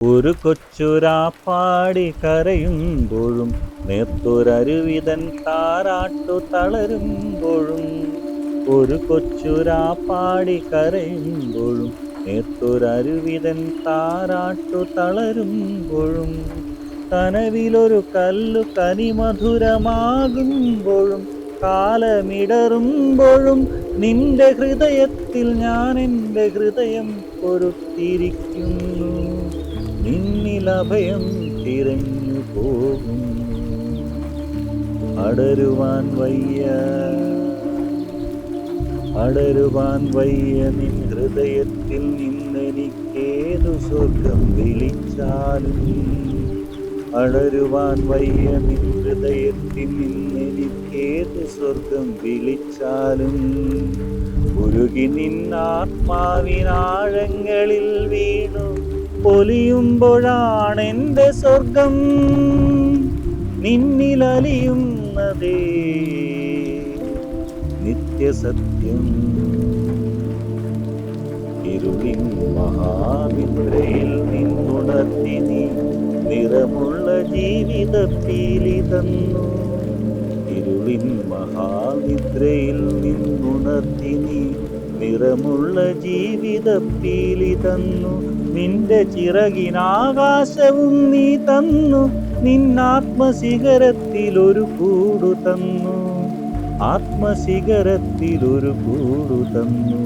ഒരു കൊച്ചുരാപ്പാടി കരയുമ്പോഴും നേർത്തൊരരുവിതൻ താരാട്ടു തളരുമ്പോഴും ഒരു കൊച്ചുരാപ്പാടി കരയുമ്പോഴും നേർത്തൊരരുവിതൻ താരാട്ടു തളരുമ്പോഴും കനവിലൊരു കല്ലു കനിമധുരമാകുമ്പോഴും കാലമിടറുമ്പോഴും നിന്റെ ഹൃദയത്തിൽ ഞാൻ എൻ്റെ ഹൃദയം പൊരുത്തിരിക്കുന്നു. നിന്നിലഭയം തിരഞ്ഞു പോകുന്നു. അടരുവാൻ വയ്യ നിൻ ഹൃദയത്തിൽ നിന്നെനിക്കേതു സ്വർഗം വിളിച്ചാലും. അടരുവാൻ വയ്യ നിൻ ഹൃദയത്തിൽ നിന്നെനിക്കേതു സ്വർഗം വിളിച്ചാലും. ഉരുകി നിന്നാത്മാവിനാഴങ്ങളിൽ വീണു പൊലിയുമ്പോഴാണെൻ്റെ സ്വർഗം നിന്നിലലിയുന്നതേ നിത്യസത്യം. ഇരുളിൻ മഹാനിദ്രയിൽ നിന്നുണർത്തി നീ നിറമുള്ള ജീവിത പീലി തന്നു. ഇരുളിൻ മഹാനിദ്രയിൽ നിന്നുണർത്തി നീ നിറമുള്ള ജീവിത പീലി തന്നു. നിന്റെ ചിറകിനാകാശവും നീ തന്നു. നിന്നാത്മശിഖരത്തിലൊരു കൂടു തന്നു. ആത്മശിഖരത്തിലൊരു കൂടു തന്നു.